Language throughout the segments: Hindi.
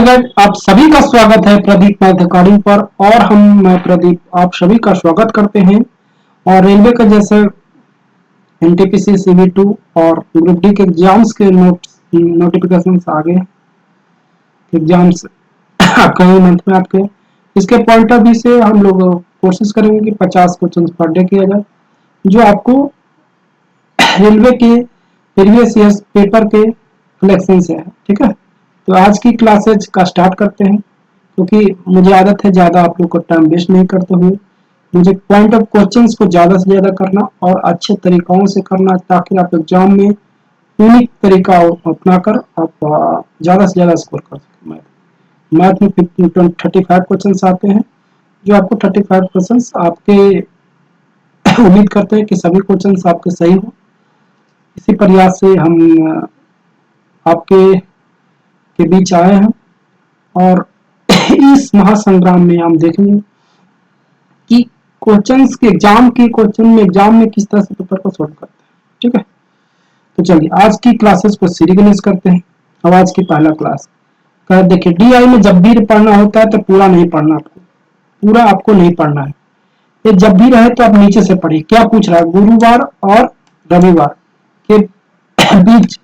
हाय गाइस, आप सभी का स्वागत है प्रदीप मैथ अकेडमी पर। और मैं प्रदीप आप सभी का स्वागत करते हैं। और रेलवे का जैसे एनटीपीसी CV2 और ग्रुप डी के एग्जाम्स के नोटिफिकेशन आ गए। एग्जाम्स कई मंथ में आपके इसके पॉइंट ऑफ व्यू से हम लोग कोशिश करेंगे कि 50 क्वेश्चन पर डे किया जाए, जो आपको रेलवे के प्रीवियस ईयर्स पेपर के कलेक्शन से है। ठीक है, तो आज की क्लासेज का स्टार्ट करते हैं, क्योंकि मुझे आदत है ज़्यादा आप लोग को टाइम वेस्ट नहीं करते हुए मुझे पॉइंट ऑफ क्वेश्चंस को ज़्यादा से ज़्यादा करना और अच्छे तरीकों से करना, ताकि आप एग्जाम में यूनिक तरीका अपनाकर आप ज़्यादा से ज़्यादा स्कोर कर सकें। मैथ में 35 क्वेश्चन आते हैं, जो आपको 35 क्वेश्चन आपके उम्मीद करते हैं कि सभी क्वेश्चन आपके सही हो। इसी प्रयास से हम आपके के बीच आए हैं, और इस महासंग्राम में हम देखेंगे कि क्वेश्चंस के एग्जाम में किस तरह से पेपर को सॉल्व करते हैं। ठीक है, तो चलिए आज की क्लासेस को सीरीज करते हैं। अब आज की पहला क्लास देखिए, DI में जब भी पढ़ना होता है तो पूरा नहीं पढ़ना, पूरा आपको नहीं पढ़ना है। ये जब भी रहे तो आप नीचे से पढ़िए। क्या पूछ रहा है, गुरुवार और रविवार के बीच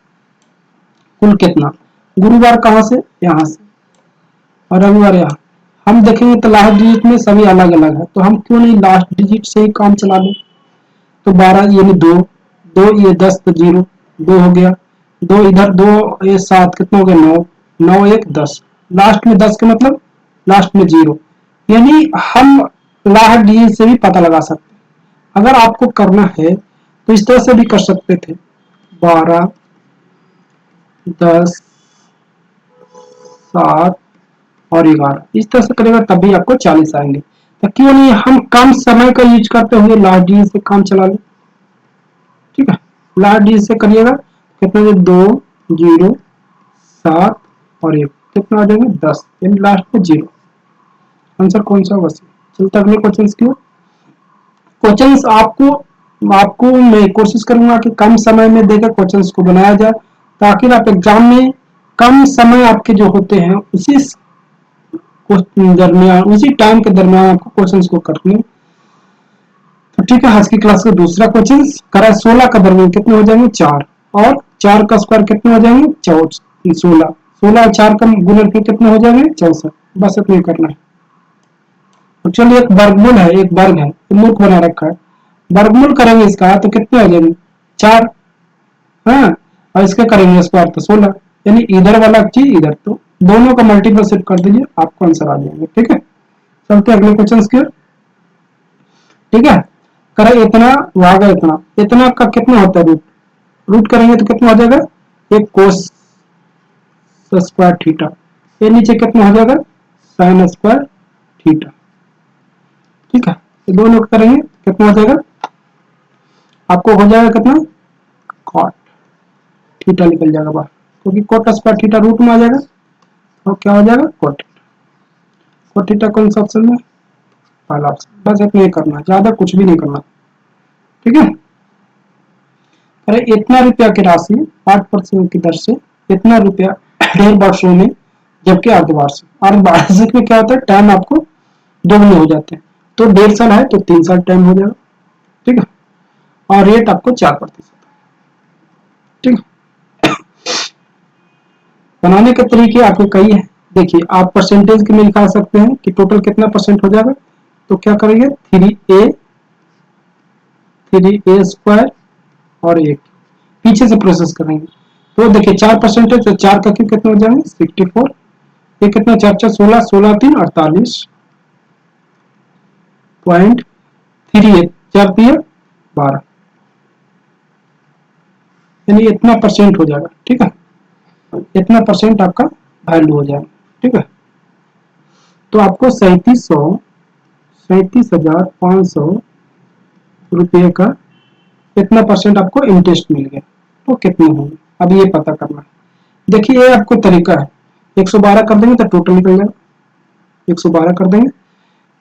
कुल कितना। गुरुवार कहाँ से, यहाँ से, और रविवार यहाँ। हम देखेंगे तो लास्ट डिजिट में सभी अलग अलग है, तो हम क्यों नहीं लास्ट डिजिट से ही काम चला लें। तो 12 यानी 2, 2 ये 10 तो 0, 2 हो गया, 2 इधर 2 ये 7, कितना हो गया 9, 9 1 10, लास्ट में 10 के मतलब लास्ट में 0, यानी हम लास्ट डिजिट से भी पता लगा सकते हैं। अगर आपको करना है तो इस तरह से भी कर सकते थे, 12 10 7 और 11, इस तरह से करेगा तभी आपको 40 आएंगे। तो क्यों नहीं हम कम समय का यूज करते हुए लास्ट डिजिट से काम चला लें। ठीक है, लास्ट डिजिट से करिएगा, कितना 2 0 7 और 1, कितना आ जाएगा 10, यानी लास्ट में 0। आंसर कौन सा होगा? चलते अगले क्वेश्चन की ओर। क्वेश्चंस आपको आपको मैं कोशिश करूंगा कि कम समय में देकर क्वेश्चंस को बनाया जाए, ताकि आप एग्जाम में कम समय आपके जो होते हैं उसी दरमियान, उसी टाइम के दरमियान आपको क्वेश्चंस को करने। तो ठीक है, आज की क्लास का दूसरा क्वेश्चन करा 16 का दरमियान कितने हो जाएंगे 4, और 4 का स्क्वायर कितने हो जाएंगे 16, 16 और 4 का गुणनफल कितने हो जाएंगे 64। बस इतना ही करना है। तो चलिए, एक वर्गमूल है, एक वर्ग है, मूर्ख बना रखा है। वर्गमूल करेंगे इसका तो कितने हो जाएंगे 4, हाँ, और इसका करेंगे स्क्वायर तो 16, यानी इधर वाला चीज इधर, तो दोनों का मल्टीपल शिफ्ट कर दीजिए, आपको आंसर आ जाएंगे। ठीक है, चलते अगले क्वेश्चन की। ठीक है, करे इतना भागा इतना, इतना का कितना होता है रूट, रूट करेंगे तो कितना हो जाएगा एक कोस स्क्वायर थीटा, ये नीचे कितना हो जाएगा साइन स्क्वायर थीटा। ठीक है, ये दोनों करेंगे कितना हो जाएगा, आपको हो जाएगा कितना कॉट थीटा निकल जाएगा बाहर, क्योंकि कोट स्क्वायर थीटा रूट में आ जाएगा, तो क्या हो जाएगा कोट थीटा। कौन सा ऑप्शन में, पहला ऑप्शन। बस इतना ही करना, ज्यादा कुछ भी नहीं करना। ठीक है, अरे इतना रुपया की राशि 8% की दर से इतना रुपया 1.5 वर्षों में, जबकि अर्धवार्षिक, अर्धवार्षिक में क्या होता है टाइम आपको दोगुने हो जाते हैं, तो 1.5 साल है तो 3 साल टाइम हो जाएगा। ठीक है, और रेट आपको 4%। ठीक है, बनाने के तरीके आपके कई है। देखिए, आप परसेंटेज के में निकाल सकते हैं कि टोटल कितना परसेंट हो जाएगा। तो क्या करेंगे 3a स्क्वायर और 1 पीछे से प्रोसेस करेंगे। तो देखिए 4% है तो 4 का क्यूब कितना हो जाएंगे 64, ये कितना 4 4 16, 16 3 48.38, 4 3 12, यानी इतना परसेंट हो जाएगा। ठीक है, इतना परसेंट आपका वैल्यू हो जाएगा। ठीक है, तो आपको 37,500 रुपये का कितना परसेंट आपको इंटरेस्ट मिल गया, तो कितने होंगे अब ये पता करना है। देखिए, ये आपको तरीका है, 112 कर देंगे तो टोटल निकल जाएगा, 112 कर देंगे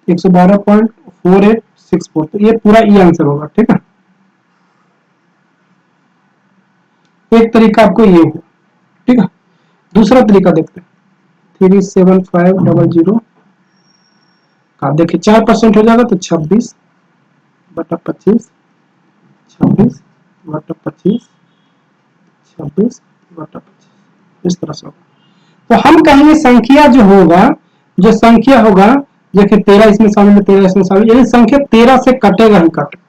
112.4864, तो ये पूरा ई आंसर होगा। ठीक है, एक तरीका आपको ये हो। ठीक है, दूसरा तरीका देखते हैं। 37500 का देखिए 4% हो जाएगा तो 26/25, 26/25, 26/25 इस तरह से होगा। तो हम कहेंगे संख्या जो होगा, जो संख्या होगा, देखिए 13 इसमें शामिल है, 13 इसमें शामिल, यानी संख्या 13 से कटेगा ही कटेगा।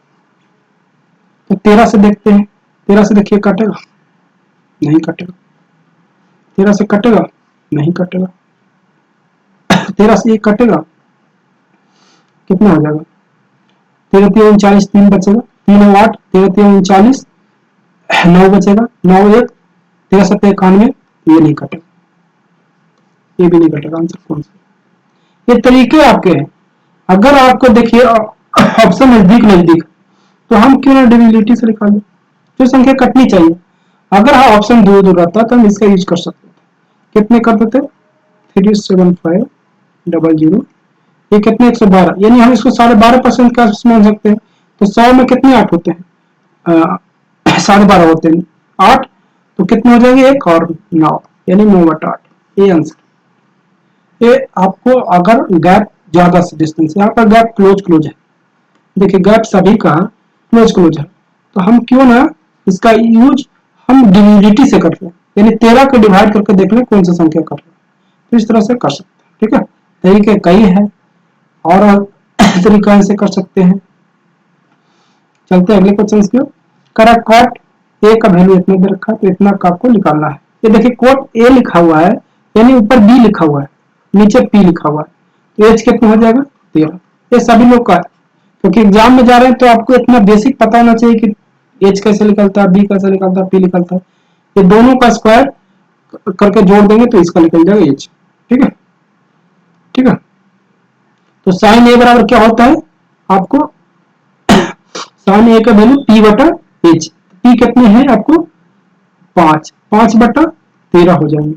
तो 13 से देखते हैं, 13 से देखिए कटेगा, नहीं कटेगा। 13 से कटेगा, नहीं कटेगा। 13 से एक कटेगा, कितना हो जाएगा? 13 3 39, 3 बचेगा, 3 8, 13 3 39, 9 बचेगा, 9 1, 13 7 91, ये नहीं कटेगा, ये भी नहीं कटेगा। आंसर कौन सा? ये तरीके आपके हैं। अगर आपको देखिए ऑप्शन नजदीक नजदीक, तो हम क्यों ना डिविजिबिलिटी से निकालें, जो संख्या कटनी चाहिए। अगर हाँ ऑप्शन दूर दूर रहता तो हम इसका यूज कर सकते थे। कितने कर देते? 37500, ये कितने 112, यानी हम इसको 12.5% का मान सकते हैं। तो 100 में कितने 8 होते हैं? 12.5 होते हैं, 8 तो कितने हो जाएंगे? 1 और 9, यानी 9/8, ये आंसर। ये आपको अगर गैप ज्यादा से डिस्टेंस, यहाँ पर गैप क्लोज है, देखिए गैप सभी का क्लोज है, तो हम क्यों ना इसका यूज हम डिविजिबिलिटी से करते हैं, यानी 13 को डिवाइड करके देख लें कौन सा संख्या कर रहे हैं, तो इस तरह से कर सकते हैं। ठीक है, तरीके कई है और तरीका से कर सकते हैं। चलते हैं अगले क्वेश्चन की। करा कॉट ए का वैल्यू इतना दे रखा है, तो इतना का आपको निकालना है। ये देखिए कॉट ए लिखा हुआ है, यानी ऊपर बी लिखा हुआ है, नीचे पी लिखा हुआ है, तो एच कितना हो जाएगा? 13। ये सभी लोग का है, क्योंकि एग्जाम में जा रहे हैं तो आपको इतना बेसिक पता होना चाहिए कि एच कैसे निकलता है, बी कैसे निकलता है, पी निकलता है। ये दोनों का स्क्वायर करके जोड़ देंगे तो इसका निकल जाएगा एच। ठीक है, ठीक है। तो साइन ए बराबर क्या होता है आपको? साइन ए का वैल्यू p/h, p कितने हैं आपको? 5, 5/13 हो जाएंगे।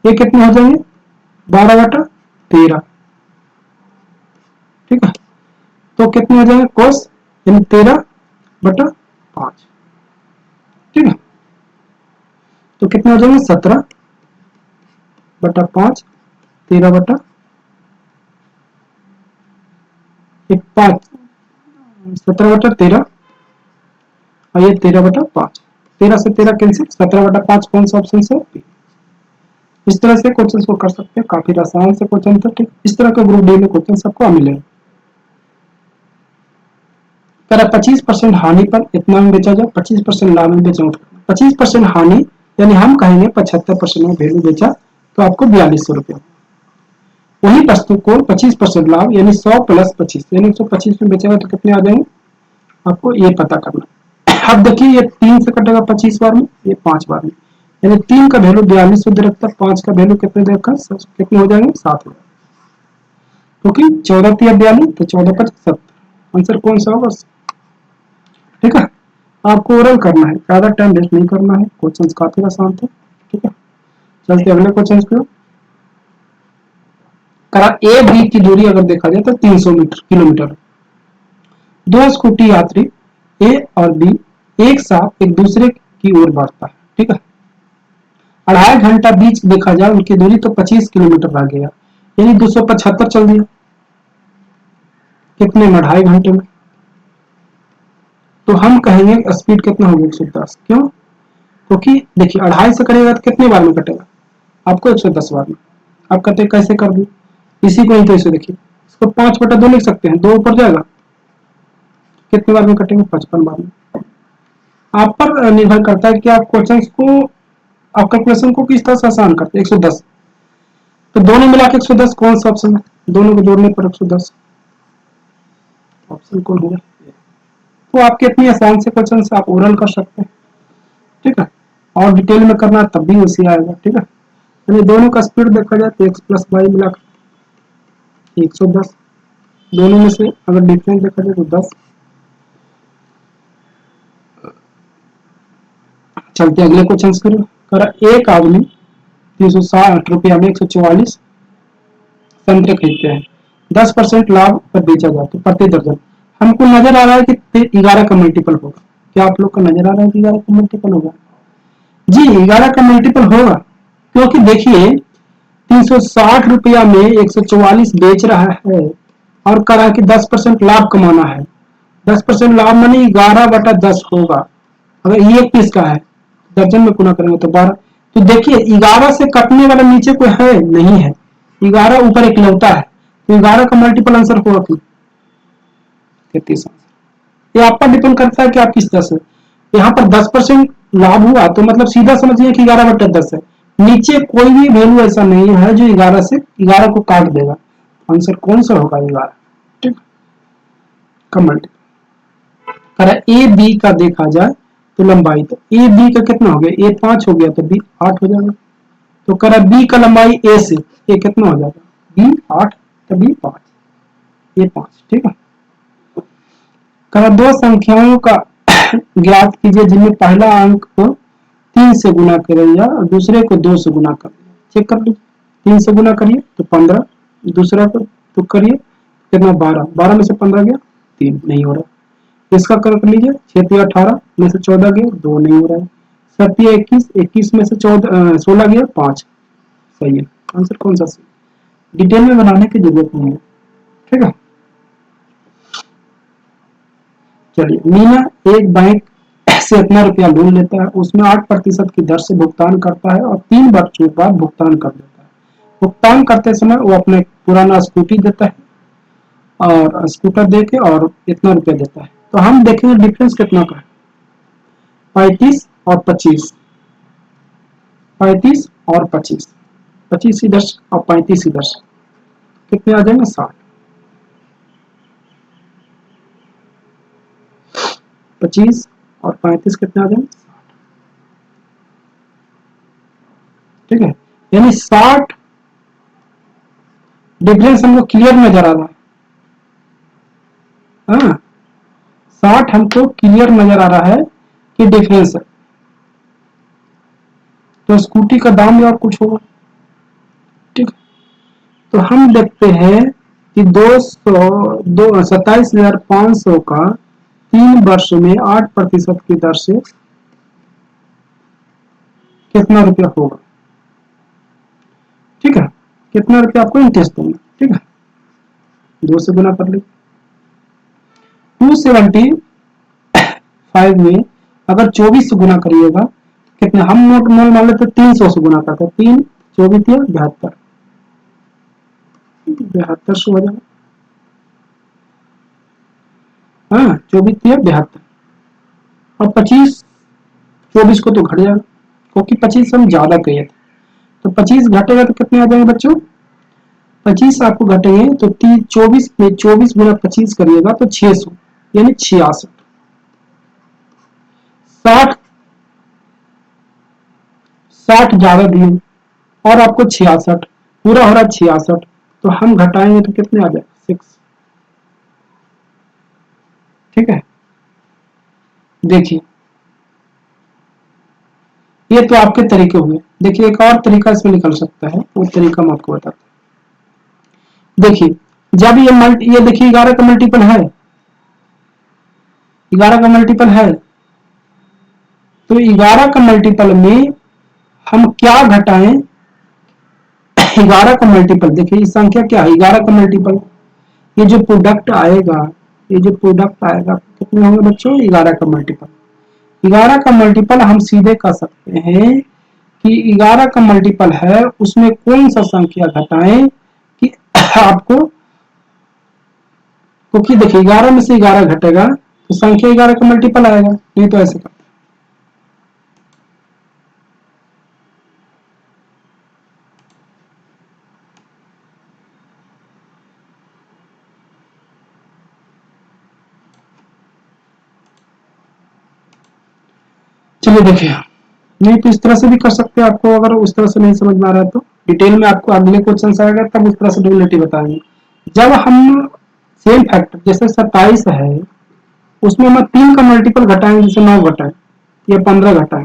ये कितने हो जाएंगे? 12/13। ठीक है, तो कितने हो जाएंगे? cos यानी 13/5। ठीक है, तो कितने हो जाएंगे? 17/5, 13/5, 17/13 और ये 13/5। 13 से 13 कैंसिल, 17/5 कौन सा ऑप्शन से? इस तरह से क्वेश्चन को कर सकते हैं, काफी आसान से क्वेश्चन था। ठीक, इस तरह का ग्रुप डी में क्वेश्चन सबको मिलेगा। 25% हानि पर इतना में बेचा जाए, 25% लाभ में बेचा। 25% हानि यानी हम कहेंगे 75% में वैल्यू बेचा तो आपको 4200 रुपया। वही वस्तु को 25% लाभ यानी 100 + 25 यानी 125 में बेचेगा तो कितने आ जाएंगे? आपको ये पता करना। अब देखिए ये 3 से कटेगा 25 बार में, ये 5 बार में, यानी 3 का वैल्यू 4200 दे रखता है, 5 का वैल्यू कितने दे रखा है? कितने हो जाएंगे? 7 हो जाएंगे, क्योंकि 14 × 42 तो 14 × 70। आंसर कौन सा होगा? ठीक है, आपको ओरल करना है, ज्यादा टाइम वेस्ट नहीं करना है, क्वेश्चन काफी आसान थे। ठीक है, चलते अगले क्वेश्चन पे। करा ए बी की दूरी अगर देखा जाए तो 300 किलोमीटर। दो स्कूटी यात्री ए और बी एक साथ एक दूसरे की ओर बढ़ता है। ठीक है, 2.5 घंटा बीच देखा जाए उनकी दूरी तो 25 किलोमीटर रह गया, यानी 275 चल दिया। कितने में? 2.5 घंटे में। तो हम कहेंगे स्पीड कितना होगा? 110। क्यों? क्योंकि देखिए 2.5 से करेगा तो कितने बार में कटेगा? आपको 110 बार में। आप कहते कैसे कर दी? इसी को ही तो इसे देखिए, इसको 5/2 लिख सकते हैं, 2 ऊपर जाएगा, कितने बार में कटेंगे? 55 बार में। आप पर निर्भर करता है कि आप क्वेश्चन को, आप कैलकुलेशन को किस तरह से आसान करते हैं। 110 तो दोनों मिला के 110 कौन सा ऑप्शन है? दोनों को जोड़ने पर 110 ऑप्शन कौन होगा? तो आपके इतनी आसान से क्वेश्चन से आप ओरल कर सकते हैं। ठीक है, और डिटेल में करना तब भी उसी आएगा। ठीक है, यानी दोनों का स्पीड देखा जाए तो x + y मिलाकर 110, दोनों में से अगर डिफरेंस देखा जाए तो 10। चलते अगले क्वेश्चन करा एक आदमी 360 रुपया में 144 संतरे खरीदते हैं, 10% लाभ पर बेचा जाता है प्रति दर्जन। हमको नजर आ रहा है कि 11 का मल्टीपल होगा। क्या आप लोग को नजर आ रहा है कि 11 का मल्टीपल होगा? जी 11 का मल्टीपल होगा, क्योंकि देखिए ₹360 में 144 बेच रहा है और कह कि 10% लाभ कमाना है। 10% लाभ मानी 11/10 होगा। अगर ये 1 पीस का है, दर्जन में गुना करेंगे तो 12। तो देखिए 11 से कटने वाला नीचे कोई है नहीं है, 11 ऊपर इकलौता है, तो 11 का मल्टीपल आंसर होगा कि 33 आंसर। ये आप पर डिपेंड करता है कि आप किस तरह से। यहाँ पर 10% लाभ हुआ तो मतलब सीधा समझिए कि 11/10 है। नीचे कोई भी वैल्यू ऐसा नहीं है जो 11 को काट देगा। आंसर कौन सा होगा 11, ठीक, का मल्टीपल। ए बी का देखा जाए तो लंबाई, तो ए बी का कितना हो गया, ए 5 हो गया तो बी 8 हो जाएगा। तो कह रहा बी का लंबाई ए से, ए कितना हो जाएगा, बी 8 तो बी 5, ये 5, ठीक है। कह रहा दो संख्याओं का ज्ञात कीजिए जिनमें पहला अंक को 3 से गुना करिए और दूसरे को 2 से गुना कर चेक कर लीजिए। 3 से गुना करिए तो 15, दूसरा को तो करिए कितना 12, 12 में से 15 गया 3, नहीं हो रहा। इसका कर लीजिए 6 18 में से 14 गया 2, नहीं हो रहा है। 7 21, 21 में से 16 गया 5, सही है। आंसर कौन सा सही, डिटेल में बनाने की जरूरत नहीं है, ठीक है। चलिए, मीना एक बैंक से इतना रुपया लोन लेता है, उसमें 8% की दर से भुगतान करता है और 3 वर्षों बाद भुगतान कर देता है। भुगतान करते समय वो अपने पुराना स्कूटी देता है और स्कूटर दे के और इतना रुपया देता है। तो हम देखेंगे डिफरेंस कितना का है, 35 और 25, 35 और 25, 25 इधर और 35 इधर से कितने आ जाएंगे 60, 25 और 35 कितने आ जाएंगे 60, ठीक है। यानी 60 डिफरेंस हमको क्लियर नजर आ रहा है, हाँ 60 हमको क्लियर नजर आ रहा है कि डिफरेंस है। तो स्कूटी का दाम भी और कुछ होगा, ठीक है। तो हम देखते हैं कि 27,500 का 3 वर्ष में 8% की दर से कितना रुपया होगा, ठीक है। कितना रुपया आपको इंटरेस्ट देंगे, ठीक है, 2 से गुना कर लीजिए। 275 में अगर 24 से गुना करिएगा कितने, हम नोट मोल मान लेते 300 से गुना करते, 3 24 72, 72 से हो जाएगा, हाँ 24 72 और 25, 24 को तो घट जाएगा क्योंकि 25 हम ज्यादा कहिए थे। तो 25 घटेगा तो कितने आ जाएंगे बच्चों, 25 आपको घटेंगे तो 24 में 24 गुना 25 करिएगा तो 600 यानी 66, 60 60 ज्यादा दिए और आपको 66 पूरा हो रहा है 66, तो हम घटाएंगे तो कितने आ जाए 6, ठीक है। देखिए ये तो आपके तरीके हुए। देखिए एक और तरीका इसमें निकल सकता है, वो तरीका मैं आपको बताता हूँ। देखिए जब ये देखिए 11 का मल्टीपल है, 11 का मल्टीपल है, तो 11 का मल्टीपल में हम क्या घटाएं, 11 का मल्टीपल देखिए इस संख्या क्या है 11 का मल्टीपल, ये जो प्रोडक्ट आएगा, ये जो प्रोडक्ट आएगा कितने होंगे बच्चों 11 का मल्टीपल। 11 का मल्टीपल हम सीधे कह सकते हैं कि 11 का मल्टीपल है उसमें कौन सा संख्या घटाएं कि आपको, क्योंकि देखिए 11 में से 11 घटेगा तो संख्या 11 का मल्टीपल आएगा, नहीं तो ऐसे करते। चलिए देखिए, नहीं तो इस तरह से भी कर सकते हैं, आपको अगर उस तरह से नहीं समझ में आ रहा है तो डिटेल में आपको अगले क्वेश्चन आएगा तब उस तरह से डुअलिटी बताएंगे। जब हम सेम फैक्टर जैसे 27 है उसमें हम 3 का मल्टीपल घटाएंगे, जैसे 9 घटाए या 15 घटाए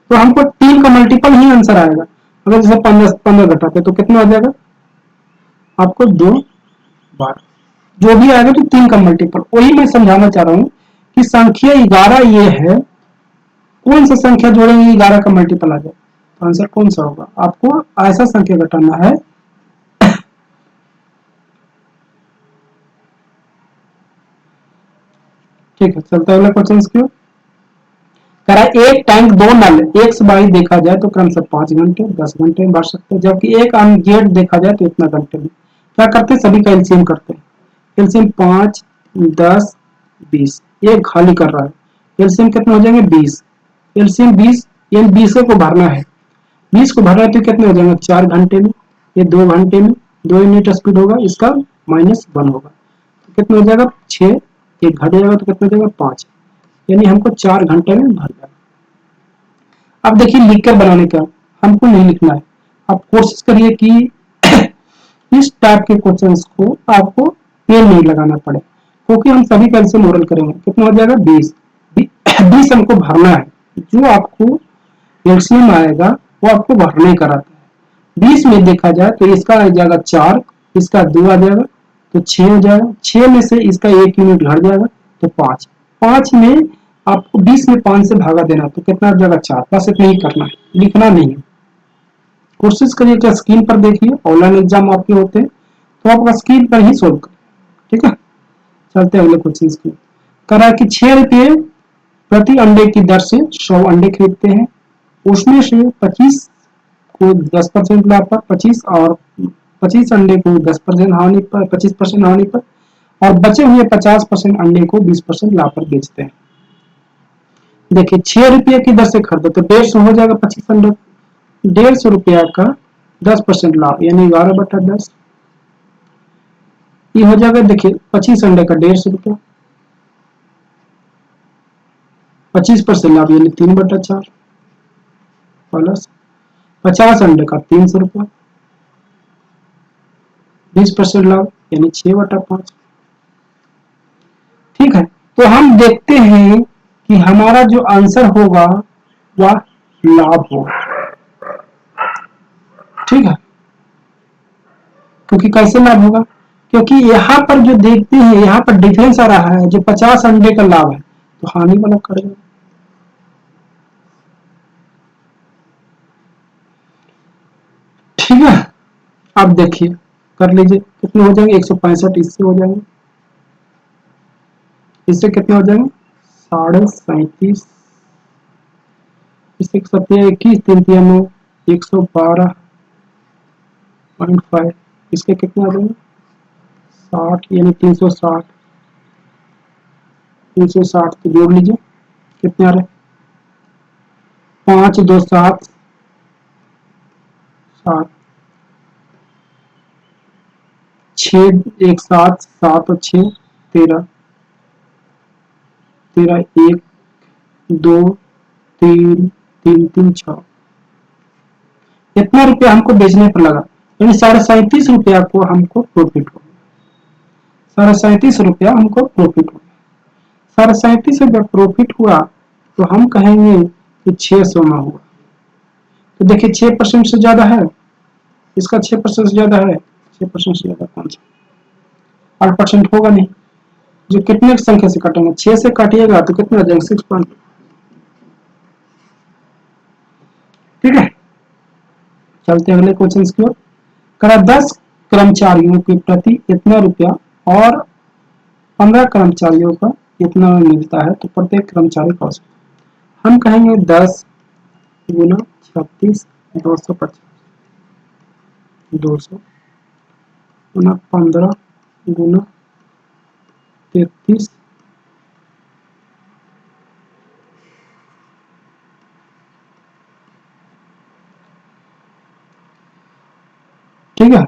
तो हमको 3 का मल्टीपल ही आंसर आएगा। अगर जैसे 15 घटाते तो कितना हो जाएगा आपको 2 12, जो भी आएगा तो 3 का मल्टीपल। वही मैं समझाना चाह रहा हूँ कि संख्या 11 ये है, कौन सा संख्या जोड़ेंगे 11 का मल्टीपल आ जाए, तो आंसर कौन सा होगा, आपको ऐसा संख्या घटाना है ठीक है, चलते हैं अगले क्वेश्चन की ओर। करा एक टैंक दो नल एक्स वाई देखा जाए तो क्रमशः 5 घंटे 10 घंटे में बढ़ सकते हैं, जबकि एक अंक जेड देखा जाए तो इतना घंटे में। क्या करते हैं, सभी का एलसीएम करते हैं। एलसीएम 5 10 20, ये खाली कर रहा है, एलसीएम कितने हो जाएंगे 20। एलसीएम 20, ये 20 को भरना है, 20 को भर रहा है तो कितने हो जाएंगे 4 घंटे में, ये 2 घंटे में, 2 यूनिट स्पीड होगा, इसका -1 होगा तो कितना हो जाएगा 6, एक घट जाएगा तो कितना हो जाएगा 5, यानी हमको 4 घंटे में भर जाएगा। अब देखिए लिख कर बनाने का, हमको नहीं लिखना है, आप कोशिश करिए कि इस टाइप के क्वेश्चंस को आपको पेन नहीं लगाना पड़े, क्योंकि हम सभी कैल्शियम ओरल करेंगे। कितना हो जाएगा 20, 20 हमको भरना है, जो आपको एलसीएम आएगा वो आपको भरने का रहता है। 20 में देखा जाए तो इसका आ जाएगा 4, इसका 2 आ जाएगा तो 6 हो जाएगा, 6 में से इसका 1 यूनिट घट जाएगा तो 5, 5 में आपको 20 में 5 से भागा देना तो कितना आ जाएगा 4, बस इतना ही करना है, लिखना नहीं है। कोशिश करिए कि स्क्रीन पर देखिए, ऑनलाइन एग्जाम आपके होते हैं तो आप स्क्रीन पर ही सोल्व करें, ठीक है। चलते हैं अगले क्वेश्चन की। करा कि 6 रुपये प्रति अंडे की दर से 100 अंडे खरीदते हैं, उसमें से 25 को 10% लाभ पर, 25 और 25 अंडे को 10% हानि पर, 25% हानि पर, और बचे हुए 50% अंडे को 20% लाभ पर बेचते हैं। देखिए 6 रुपये की दर से खरीदो तो 150 हो जाएगा 25 अंडे, 150 रुपया का 10% लाभ यानी 12/10, ये हो जाएगा। देखिए 25 अंडे का 150 रुपया, 25% लाभ यानी 3/4, प्लस 50 अंडे का 300 रुपया, 20% लाभ यानी 6/5। ठीक है, तो हम देखते हैं कि हमारा जो आंसर होगा वह लाभ होगा, ठीक है। क्योंकि कैसे लाभ होगा, क्योंकि यहाँ पर जो देखते हैं यहाँ पर डिफरेंस आ रहा है, जो 50 अंडे का लाभ है तो हानि वाला करेगा। ठीक है, आप देखिए कर लीजिए कितने हो जाएंगे 165, इससे हो जाएंगे, इससे कितने हो जाएंगे 37.5, इससे 21, 3 112.5, इसके कितने आ जाएंगे 60 यानी 360, 360 तो जोड़ लीजिए कितने आ रहे 5 2 7 7, 6 1 7 7 और 6 13, 13 1 2 3 3 3 6, इतना रुपया हमको बेचने पर लगा, यानी 37.5 रुपया को हमको प्रॉफिट हो, 37.5 रुपया हमको प्रॉफिट हो, 37.5 रुपया प्रॉफिट हुआ तो हम कहेंगे कि 600 में हुआ। तो देखिए 6% से ज्यादा है, इसका 6% से ज्यादा है, 6% से ज्यादा कौन सा 8% होगा नहीं, जो कितने संख्या से काटेंगे 6 से काटिएगा तो कितना आ जाएगा 6 ठीक है। चलते अगले क्वेश्चन की ओर। करा 10 कर्मचारियों के प्रति इतना रुपया और 15 कर्मचारियों का इतना मिलता है तो प्रत्येक कर्मचारी का औसत, हम कहेंगे 10 गुना 36 250, 200 गुना 15 गुना 33, ठीक है।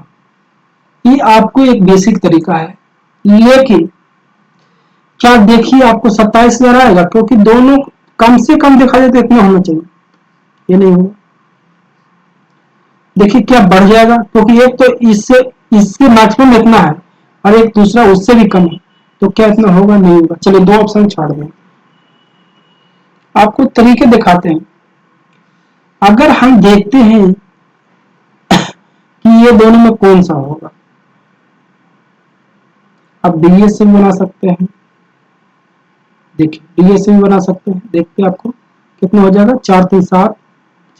ये आपको एक बेसिक तरीका है, लेकिन क्या देखिए आपको 27,000 आएगा, क्योंकि दोनों कम से कम देखा जाए तो इतना होना चाहिए, ये नहीं होगा। देखिए क्या बढ़ जाएगा, क्योंकि एक तो इससे इससे मैक्सिमम इतना है और एक दूसरा उससे भी कम है, तो क्या इतना होगा नहीं होगा। चलिए 2 ऑप्शन छोड़ दें, आपको तरीके दिखाते हैं। अगर हम देखते हैं कि ये दोनों में कौन सा होगा, अब डीएस से भी बना सकते हैं, देखिए डीएस से भी बना सकते हैं, देखते हैं आपको कितना हो जाएगा 4 3 7,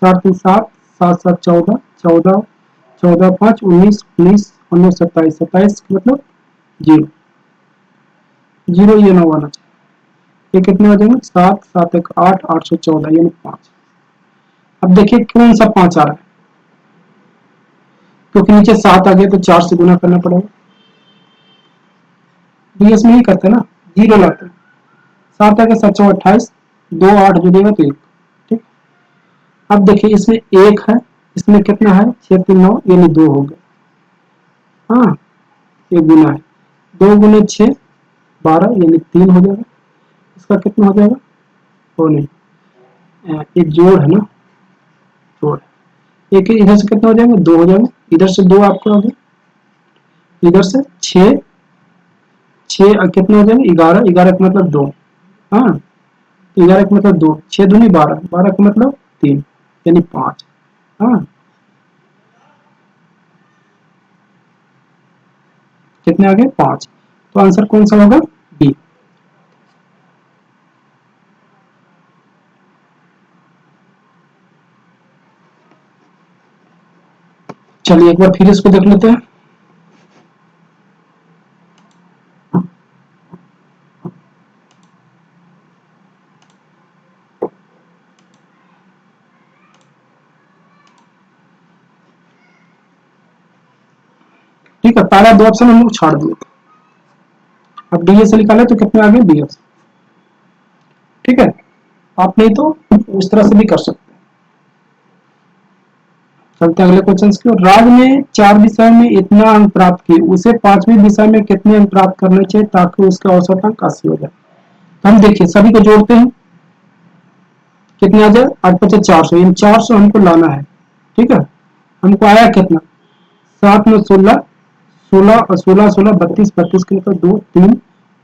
4 3 7 7 7 14, 14 14 5 19 19 19 27 27 मतलब 0 0 ये 9 आना चाहिए, ये कितने हो जाएंगे, 7 7 1 8 8 से 14 यानी 5। अब देखिए कौन सा 5 आ रहा है, क्योंकि नीचे 7 आ गया तो 4 से गुना करना पड़ेगा। डीएस में ही करते ना, जीरो लाते हैं। 7 आ गया 7 चौ 28, 2 8 जुड़ेगा तो 1। ठीक, अब देखिए इसमें 1 है, इसमें कितना है 6 3 9 यानी 2 हो गया। हाँ, ये गुना है, 2 गुने 6 12 यानी 3 हो जाएगा। इसका कितना हो जाएगा, वो नहीं, ये जोड़ है ना, जोड़। एक इधर से कितना हो जाएगा, 2 हो जाएगा, इधर से 2 आपको आ गया, इधर से 6 6 कितना हो जाएगा, 11 11 का मतलब 2। हाँ, 11 का मतलब 2, 6 दूनी 12 12 का मतलब 3 यानी 5। हाँ, कितने आ गए 5, तो आंसर कौन सा होगा, बी। चलिए एक बार फिर इसको देख लेते हैं। ठीक है, पहला 2 ऑप्शन हम लोग छोड़ दिए थे। अब डीए से निकाले तो कितने आ गए, बी ऑप्शन। ठीक है, आप नहीं तो उस तरह से भी कर सकते हैं। चलते हैं अगले क्वेश्चन की ओर। राज ने 4 विषय में इतना अंक प्राप्त किए, उसे 5वीं विषय में कितने अंक प्राप्त करने चाहिए ताकि उसका औसत अंक 80 हो जाए। हम देखिए सभी को जोड़ते हैं, कितने आ जाए, 8 पचास 400, इन 400 हमको लाना है। ठीक है, हमको आया कितना, 7 में 16, 16 और 16 16 32 32 के ऊपर 2 3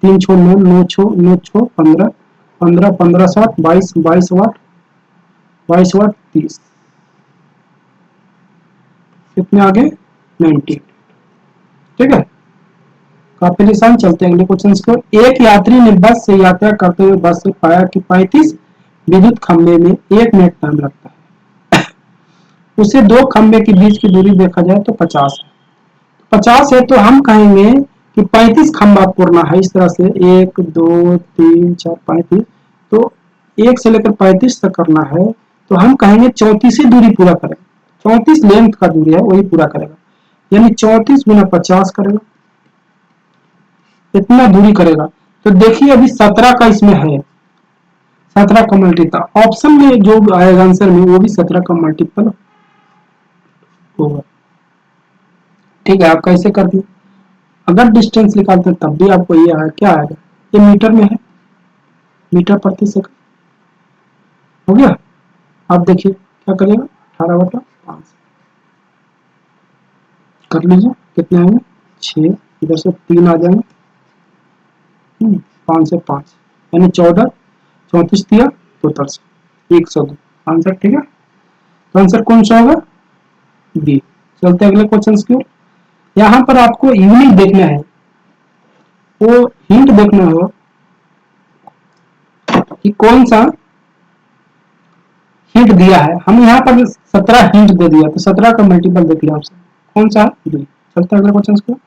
3 छो 9 9 छो 9 छो 15 15 15 7 22 22 वाट 30, कितने आगे 90। ठीक है, काफी निशान। चलते हैं अगले क्वेश्चन की ओर। एक यात्री ने बस से यात्रा करते हुए बस से पाया कि 35 विद्युत खंभे में 1 मिनट टाइम लगता है, उसे 2 खंभे के बीच की दूरी देखा जाए तो 50 है। 50 है तो हम कहेंगे कि 35 खंभा पूर्ण है, इस तरह से 1 2 3 4 35, तो 1 से लेकर 35 तक करना है, तो हम कहेंगे 34 दूरी पूरा करेगा, 34 लेंथ का दूरी है वही पूरा करेगा, यानी 34 गुना 50 करेगा, इतना दूरी करेगा। तो देखिए अभी 17 का इसमें है, 17 का मल्टीपल ऑप्शन में जो आएगा आंसर में वो भी 17 का मल्टीपल होगा। ठीक है, आप कैसे कर दिए, अगर डिस्टेंस निकालते हैं तब भी आपको ये आया, क्या आएगा, ये मीटर में है, मीटर प्रति सेकंड हो गया। आप देखिए क्या करिएगा, 18/5 कर लीजिए, कितने आएंगे 6, इधर से 3 आ जाएंगे, 5 से 5 यानी 14, 34 दिया तो 102 आंसर। ठीक है, तो आंसर कौन सा होगा, बी। चलते अगले क्वेश्चन की ओर। यहाँ पर आपको यूनिट देखना है, वो हिंट देखना हो कि कौन सा हिंट दिया है। हम यहाँ पर 17 हिंट दे दिया, तो 17 का मल्टीपल देख लिया आपसे, कौन सा, बी। चलते अगले क्वेश्चन की ओर।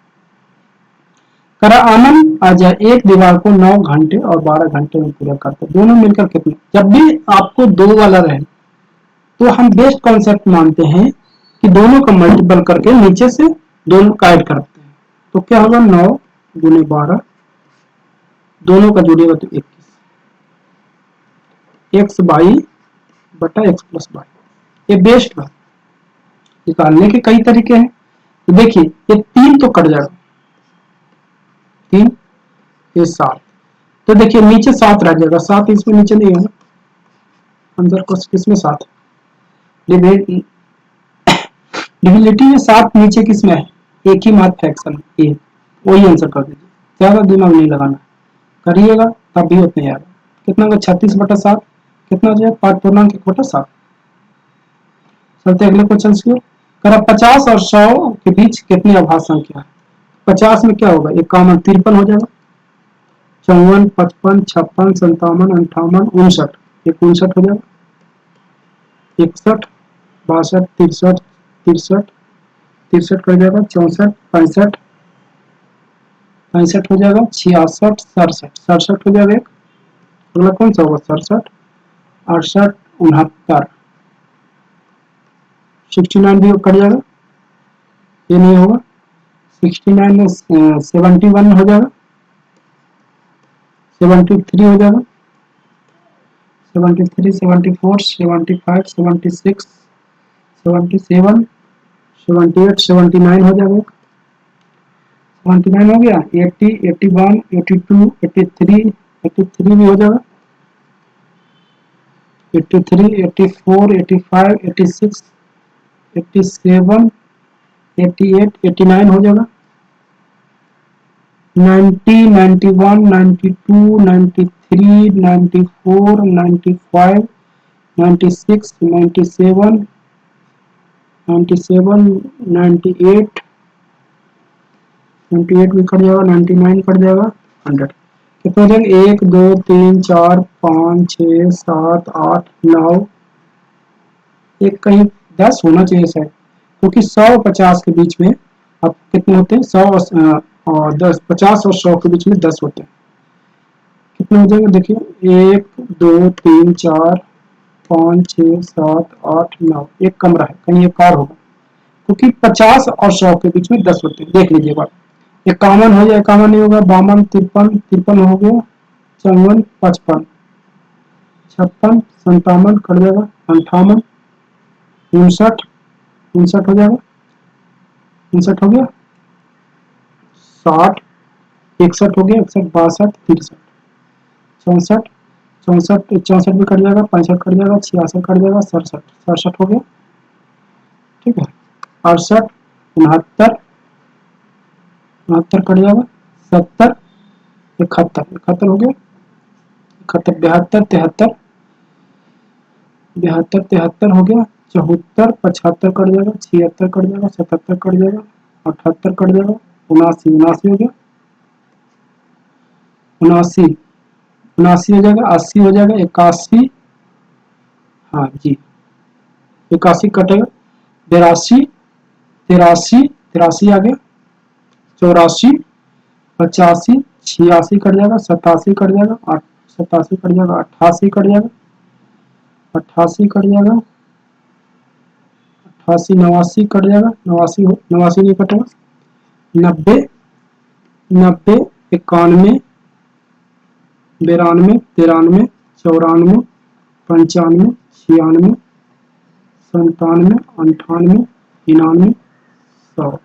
करा आनंद अजय एक दीवार को 9 घंटे और 12 घंटे में पूरा करते, दोनों मिलकर कितने। जब भी आपको 2 वाला रहे तो हम बेस्ट कॉन्सेप्ट मानते हैं कि दोनों का मल्टीपल करके नीचे से दोनों का ऐड करते हैं, तो क्या होगा 9 गुने 12, दोनों का जोड़िएगा तो 21, एक्स बाई बटा एक्स प्लस बाई। ये बेस्ट है, निकालने के कई तरीके हैं। तो देखिए ये 3 तो कट जाएगा, 3 ये 7, तो देखिए नीचे 7 रह जाएगा, 7 इसमें नीचे नहीं है ना, अंदर को किसमें 7, डिविलिटी में 7 नीचे किसमें है, एक ही मात्र फ्रैक्शन है, ए, वही आंसर कर दीजिए, ज्यादा दिमाग नहीं लगाना, करिएगा तब भी उतने आएगा। कितना होगा 36/7, कितना हो जाएगा 5/1/7। चलते अगले क्वेश्चन की ओर। करा 50 और 100 के बीच कितनी अभाज्य संख्या है। 50 में क्या होगा, एक कॉमन 53 हो जाएगा, 54 55 56 57 58 59, एक 59 हो जाएगा, 61 62 63 63 63 कर जाएगा, 64 65 65 हो जाएगा, 66 67 67 हो जाएगा एक, अगला कौन सा होगा? 67, 68, 69, 69 भी कट जाएगा, ये नहीं होगा। 69 में 71 हो जाएगा, 73 हो जाएगा, 73, 74, 75, 76, 77, 78, 79 हो जाएगा, 79 हो गया। 80, 81, 82, 83, 83 भी हो जाएगा, 83, 84, 85, 86, 87, 88, 89 हो जाएगा, 90, 91, 92, 93, 94, 95, 96, 97, 97, 98, 98 भी कट जाएगा, 99 कट जाएगा, 100। कितने हो जाएंगे? 1, 2, 3, 4, 5, 6, 7, 8, 9, एक कहीं 10 होना चाहिए शायद, क्योंकि 100 और 50 के बीच में अब कितने होते हैं? 100 और 10, 50 और 100 के बीच में 10 होते हैं। कितने हो जाएंगे? देखिए 1, 2, 3, 4, 5, 6, 7, 8, 9, एक कमरा है, कहीं एक कार होगा, क्योंकि 50 और 100 के बीच में 10 होते हैं। देख लीजिए बात। 51 हो जाए, 51 नहीं होगा, 52, 53, 53 हो गया, 54, 55, 56, 57 कट जाएगा, 58, 59, 59 हो जाएगा, 59 हो गया, 60, 61 हो गया, 61, 62, 63, 64, 64, 64 भी कट जाएगा, 65 कट जाएगा, 66 कट जाएगा, 67, 67 हो गया, ठीक है। 68, 69, 69 कट जाएगा, 70, 71, 71 हो गया, 71, 72, 73, 72, 73 हो गया, 74, 75 कट जाएगा, 76 कट जाएगा, 77 कट जाएगा, 78 कट जाएगा, 79, 79 हो गया, 79, 79 हो जाएगा, 80 हो जाएगा, 81, हाँ जी 81 कटेगा, 82, 83, 83 आ गया, 84, 85, 86 कट जाएगा, 87 कट जाएगा, 87 कट जाएगा, 88 कट जाएगा, 88 कट जाएगा, 88, 89 कट जाएगा, 89 89 नहीं कटेगा, 90, 90, 91, 92, 93, 94, 95, 96, 97, 98, 99, 100।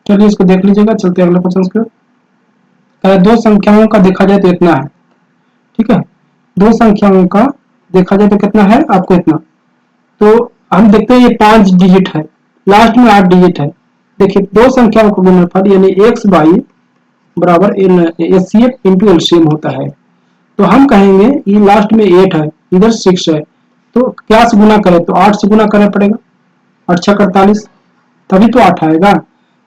चलिए इसको देख लीजिएगा, चलते हैं अगले क्वेश्चन के। दो संख्याओं का देखा जाए तो इतना है, ठीक है। दो संख्याओं का देखा जाए तो कितना है आपको? इतना। तो हम देखते हैं ये 5 डिजिट है, लास्ट में 8 डिजिट है। देखिए दो संख्याओं का गुणनफल यानी एक्स बाई बराबर एचसीएफ इंटू एलसीएम होता है। तो हम कहेंगे ये लास्ट में 8 है, इधर 6 है, तो क्या से गुना करें? तो 8 से गुना करना पड़ेगा, 8 6 48, तभी तो 8 आएगा।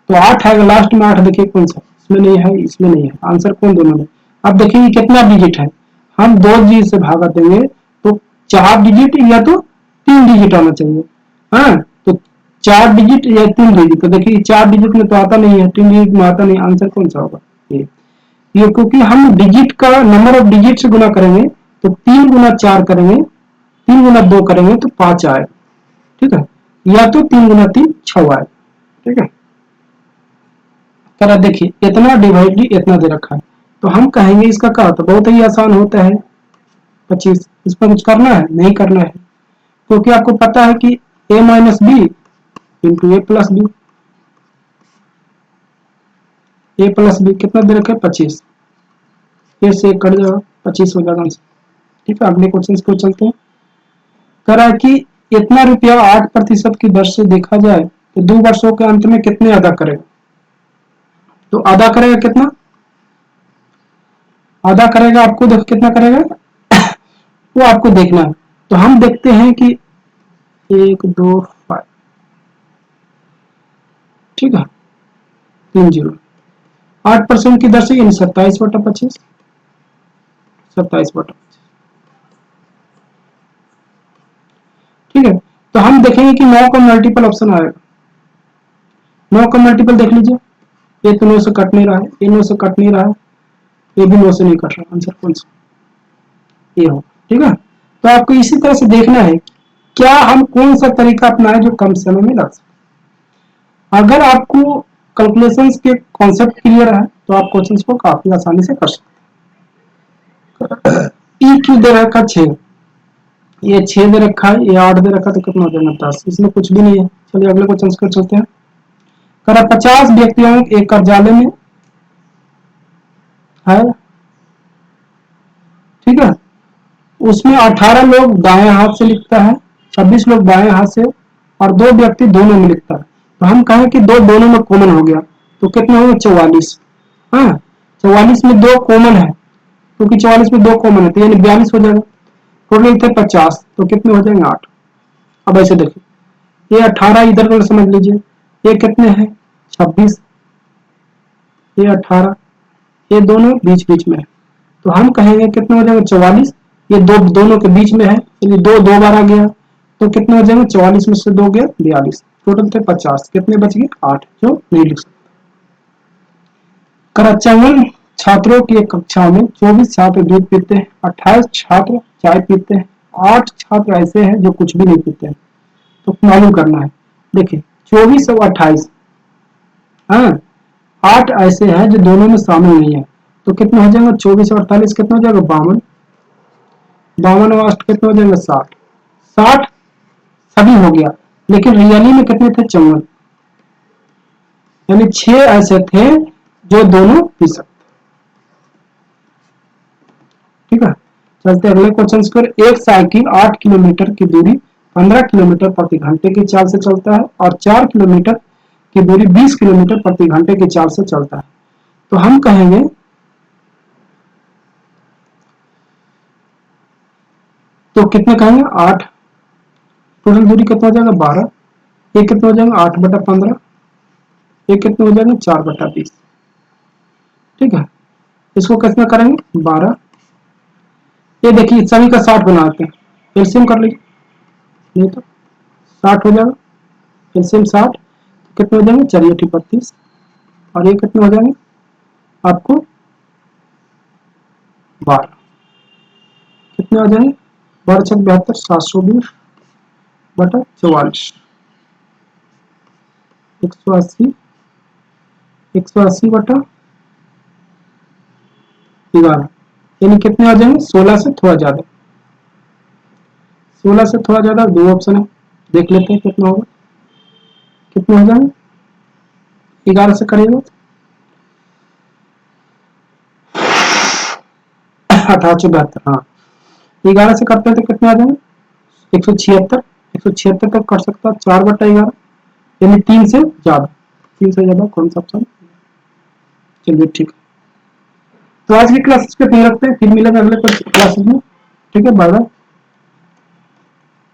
तो 8 आएगा, लास्ट में 8 देखिए कौन सा, इसमें नहीं है, इसमें नहीं है, आंसर कौन दोनों में। अब देखिए कितना डिजिट है, हम 2 डिजिट से भागा देंगे तो 4 डिजिट या तो 3 डिजिट आना चाहिए। हाँ तो 4 डिजिट या 3 डिजिट, तो देखिए 4 डिजिट में तो आता नहीं है, 3 डिजिट में आता नहीं, आंसर कौन सा होगा? ये क्योंकि हम डिजिट का नंबर ऑफ डिजिट से गुना करेंगे तो 3 गुना 4 करेंगे, 3 गुना 2 करेंगे तो 5 आए, ठीक है, या तो 3 गुना 3 6 आए, ठीक है। करा देखिए इतना डिवाइड इतना दे रखा है, तो हम कहेंगे इसका क्या होता है, बहुत ही आसान होता है 25। इस पर कुछ करना है नहीं करना है, क्योंकि आपको पता है कि a minus B into A plus B, A plus B कितना दे रखा है 25, ए से कट जाएगा 25 हो जाएगा आंसर, ठीक है। अगले क्वेश्चन को चलते हैं। करा कि इतना रुपया 8% की दर से देखा जाए तो 2 वर्षों के अंत में कितने अदा करेगा, तो अदा करेगा कितना, अदा करेगा आपको देख कितना करेगा वो आपको देखना है। तो हम देखते हैं कि 1 2 5, ठीक है, 3 0, 8% की दर से यानी 27/25, 27/25, ठीक है। तो हम देखेंगे कि 9 का मल्टीपल ऑप्शन आएगा, 9 का मल्टीपल देख लीजिए, ये तो 9 से कट नहीं रहा है, ये 9 से कट नहीं रहा है, ये भी 9 से नहीं कट रहा, आंसर कौन सा, ये हो, ठीक है। तो आपको इसी तरह से देखना है क्या हम कौन सा तरीका अपनाएं जो कम समय में लग सके। अगर आपको कैलकुलेशंस के कॉन्सेप्ट क्लियर है तो आप क्वेश्चंस को काफी आसानी से कर सकते हैं। पी क्यू दे रखा 6, ये 6 दे रखा है, ये 8 दे रखा, तो कितना हो जाएगा 10, इसमें कुछ भी नहीं है। चलिए अगले क्वेश्चन को चलते हैं। करा 50 व्यक्तियों एक कार्यालय में है, ठीक है, उसमें 18 लोग दाएं हाथ से लिखता है, 26 लोग बाएं हाथ से, और 2 व्यक्ति दोनों में लिखता है। तो हम कहें कि दो दोनों में कॉमन हो गया, तो कितना होगा 44, हाँ 44 में 2 कॉमन है, क्योंकि 44 में 2 कॉमन है तो यानी 42 हो जाएगा। टोटल थे 50, तो कितने हो जाएंगे 8। अब ऐसे देखिए, ये 18 इधर को समझ लीजिए, ये कितने हैं 26, ये 18, ये दोनों बीच बीच में है, तो हम कहेंगे कितना हो जाएगा 44, ये दो दोनों के बीच में है, यानी 2 बार आ गया, तो कितना हो जाएगा 44 में से 2 गया 42, टोटल थे 50, कितने बच गए 8, जो नहीं लिख सकते। कराचांगल छात्रों की एक कक्षा में 24 छात्र दूध पीते हैं, 28 छात्र चाय पीते हैं, 8 छात्र ऐसे हैं जो कुछ भी नहीं पीते हैं, तो मालूम करना है। देखिए 24 और 28, हाँ 8 ऐसे हैं जो दोनों में शामिल नहीं है, तो कितना हो जाएगा 24 और 48 कितना हो जाएगा 52, 52 और 8 कितना हो जाएगा 60, 60 सभी हो गया, लेकिन रियली में कितने थे 54, यानी 6 ऐसे थे जो दोनों पी सकते, ठीक है। चलते अगले क्वेश्चन पर। एक साइकिल 8 किलोमीटर की दूरी 15 किलोमीटर प्रति घंटे की चाल से चलता है और 4 किलोमीटर की दूरी 20 किलोमीटर प्रति घंटे की चाल से चलता है, तो हम कहेंगे तो कितने कहेंगे 8, टोटल दूरी कितना हो जाएगा 12, ये कितना हो जाएगा 8/15, ये कितना हो जाएगा 4/20, ठीक है। इसको कितना करेंगे 12, ये देखिए सभी का 60 बनाते हैं, एलसीएम कर लीजिए, नहीं तो 60 हो जाएगा, एलसीएम 60, कितने हो जाएंगे 4 32, और ये कितने हो जाएंगे आपको 12, कितने हो जाएंगे 12×6 = 72, 720/44, 180, 180/11, यानी कितने आ जाएंगे 16 से थोड़ा ज्यादा, 16 से थोड़ा ज्यादा, 2 ऑप्शन है, देख लेते हैं कितना होगा, कितने हो जाएंगे 11 से करेंगे 1872, हाँ 11 से करते हैं तो कितने आ जाएंगे 176, 176 तक कर सकता है 4/11, यानी 3 से ज्यादा, 3 से ज्यादा कौन सा ऑप्शन, चलिए ठीक है। तो आज की क्लासेस पे नहीं रखते हैं, फिर मिलेंगे अगले क्लासेस में, ठीक है, बाय बाय।